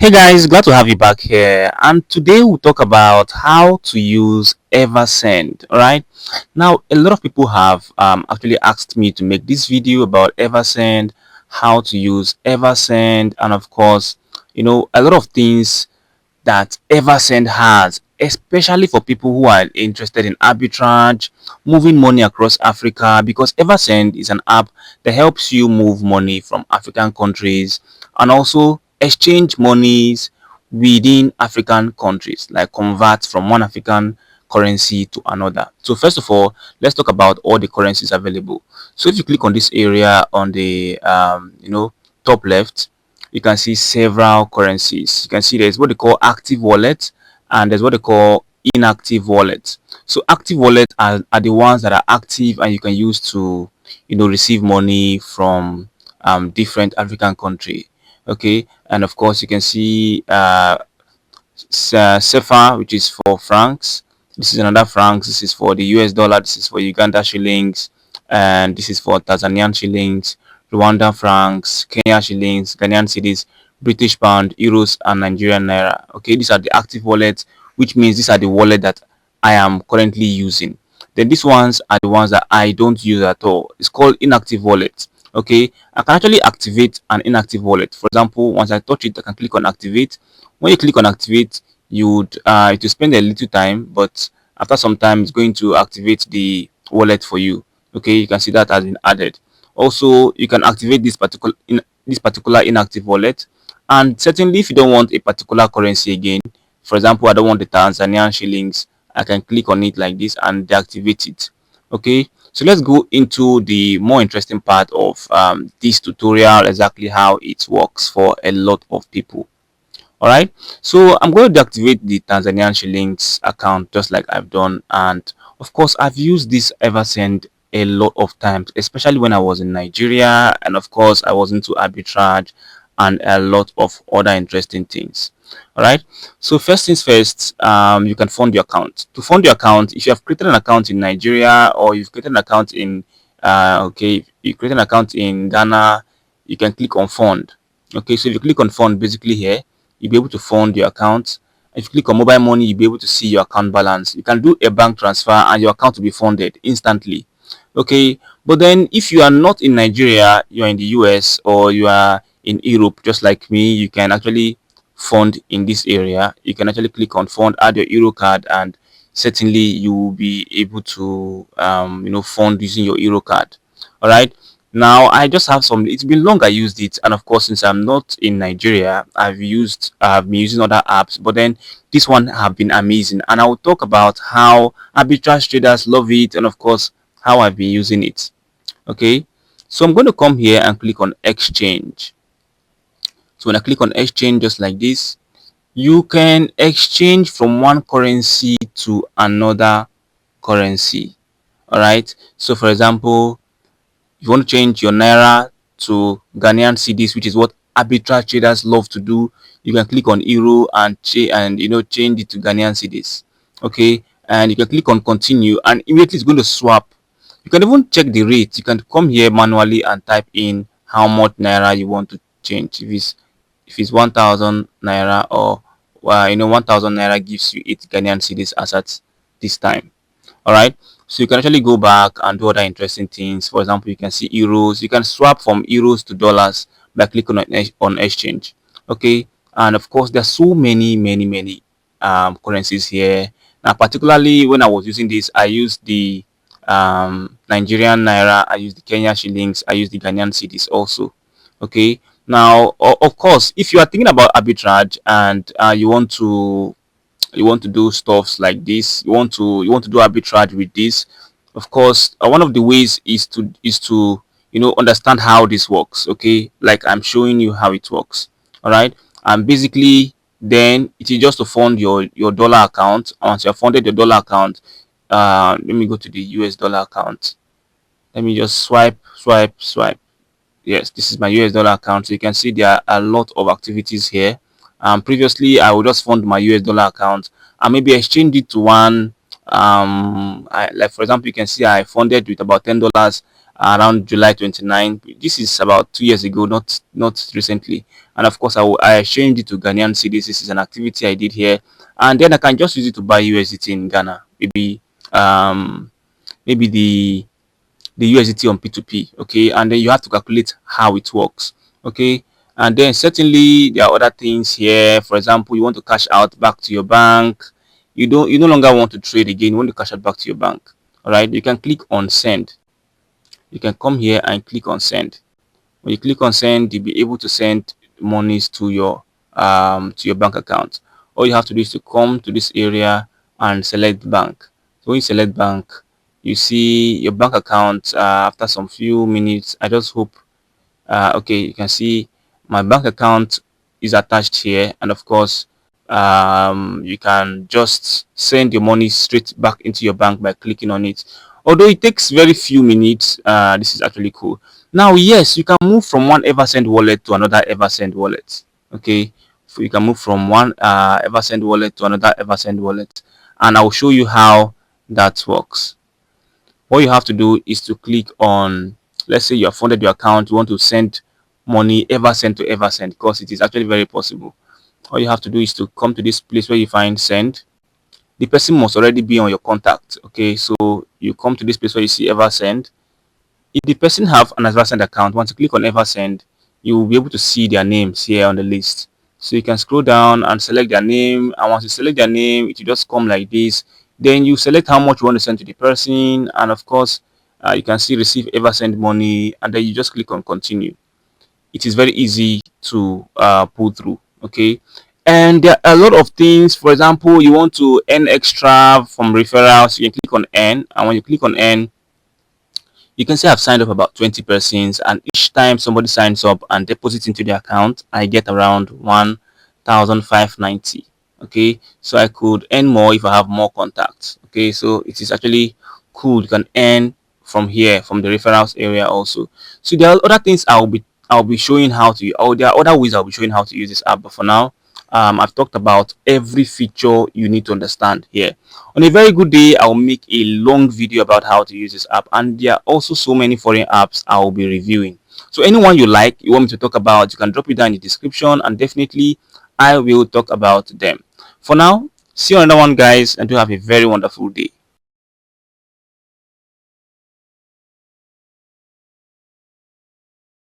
Hey guys, glad to have you back here. And today we'll talk about how to use Eversend. All right. Now, a lot of people have actually asked me to make this video about Eversend, how to use Eversend, and of course, a lot of things that Eversend has, especially for people who are interested in arbitrage, moving money across Africa, because Eversend is an app that helps you move money from African countries and also exchange monies within African countries, like convert from one African currency to another. So first of all, let's talk about all the currencies available. So if you click on this area on the top left, you can see several currencies. You can see there's what they call active wallets and there's what they call inactive wallets. So active wallets are the ones that are active and you can use to receive money from different African country. Okay, and of course you can see CFA, which is for francs. This is another francs. This is for the US dollar. This is for Uganda shillings, and this is for Tanzanian shillings, Rwanda francs, Kenya shillings, Ghanaian cedis, British pound, euros, and Nigerian naira. Okay, these are the active wallets, which means these are the wallet that I am currently using. Then these ones are the ones that I don't use at all. It's called inactive wallet. Okay, I can actually activate an inactive wallet. For example, once I touch it, I can click on activate. When you click on activate, it will spend a little time, but after some time it's going to activate the wallet for you. Okay, you can see that has been added. Also, you can activate this particular inactive wallet, and certainly if you don't want a particular currency again, for example, I don't want the Tanzanian shillings, I can click on it like this and deactivate it. Okay, so let's go into the more interesting part of this tutorial, exactly how it works for a lot of people. All right, so I'm going to deactivate the Tanzanian shillings account just like I've done, and of course I've used this Eversend a lot of times, especially when I was in Nigeria, and of course I was into arbitrage and a lot of other interesting things. All right, so first things first, you can fund your account. To fund your account, if you have created an account in Nigeria or you've created an account in okay, you create an account in Ghana, you can click on fund. Okay, so if you click on fund, basically here you'll be able to fund your account. If you click on mobile money, you'll be able to see your account balance. You can do a bank transfer and your account will be funded instantly. Okay, but then if you are not in Nigeria, you are in the US or you are in Europe, just like me, you can actually fund in this area. You can actually click on fund, add your Euro card, and certainly you will be able to fund using your Euro card. All right, now I just have some. It's been long I used it, and of course, since I'm not in Nigeria, I've been using other apps, but then this one have been amazing, and I will talk about how arbitrage traders love it, and of course how I've been using it. Okay, so I'm going to come here and click on exchange. So when I click on exchange, just like this, you can exchange from one currency to another currency. All right, so for example, if you want to change your naira to Ghanaian cedis, which is what arbitrage traders love to do, you can click on euro and change it to Ghanaian cedis. Okay, and you can click on continue, and immediately it's going to swap. You can even check the rate. You can come here manually and type in how much naira you want to change. If it's 1,000 naira, or 1,000 naira gives you 8 Ghanaian cedis as at this time. All right, so you can actually go back and do other interesting things. For example, you can see euros. You can swap from euros to dollars by clicking on exchange. Okay, and of course there's so many currencies here. Now, particularly when I was using this, I used the Nigerian naira, I used the Kenya shillings, I used the Ghanaian cedis also. Okay, now of course, if you are thinking about arbitrage and you want to do stuffs like this, you want to do arbitrage with this, of course, one of the ways is to understand how this works. Okay, like I'm showing you how it works. All right, and basically then it is just to fund your dollar account. Once you have funded your dollar account, let me go to the US dollar account. Let me just swipe. Yes, this is my US dollar account. So you can see there are a lot of activities here. Previously I would just fund my US dollar account and maybe exchange it to one, like for example, you can see I funded with about $10 around July 29. This is about 2 years ago, not recently. And of course, I changed it to Ghanaian cedis. This is an activity I did here, and then I can just use it to buy USDT in Ghana. Maybe the USDT on P2P, okay, and then you have to calculate how it works, okay. And then certainly there are other things here. For example, you want to cash out back to your bank. You no longer want to trade again. You want to cash out back to your bank. All right, you can click on send. You can come here and click on send. When you click on send, you'll be able to send monies to your bank account. All you have to do is to come to this area and select bank. So when you select bank, you see your bank account. After some few minutes, I just hope okay, you can see my bank account is attached here, and of course you can just send your money straight back into your bank by clicking on it. Although it takes very few minutes, this is actually cool. Now yes, you can move from one Eversend wallet to another Eversend wallet. Okay, so you can move from one Eversend wallet to another Eversend wallet, and I'll show you how that works. What you have to do is to click on, let's say you have funded your account, you want to send money Eversend to Eversend, because it is actually very possible. All you have to do is to come to this place where you find send. The person must already be on your contact. Okay, so you come to this place where you see Eversend. If the person have an Eversend account, once you click on Eversend, you will be able to see their names here on the list. So you can scroll down and select their name, and once you select their name, it will just come like this. Then you select how much you want to send to the person, and of course you can see receive Eversend money, and then you just click on continue. It is very easy to pull through. Okay, and there are a lot of things. For example, you want to earn extra from referrals, you can click on earn, and when you click on earn, you can say I've signed up about 20 persons, and each time somebody signs up and deposits into the account, I get around 1,590. Okay, so I could earn more if I have more contacts. Okay, so it is actually cool. You can earn from here, from the referrals area also. So there are other things I'll be showing how to, or there are other ways I'll be showing how to use this app, but for now I've talked about every feature you need to understand here. On a very good day, I'll make a long video about how to use this app, and there are also so many foreign apps I'll be reviewing. So anyone you like, you want me to talk about, you can drop it down in the description, and definitely I will talk about them. For now, see you on another one, guys, and do have a very wonderful day.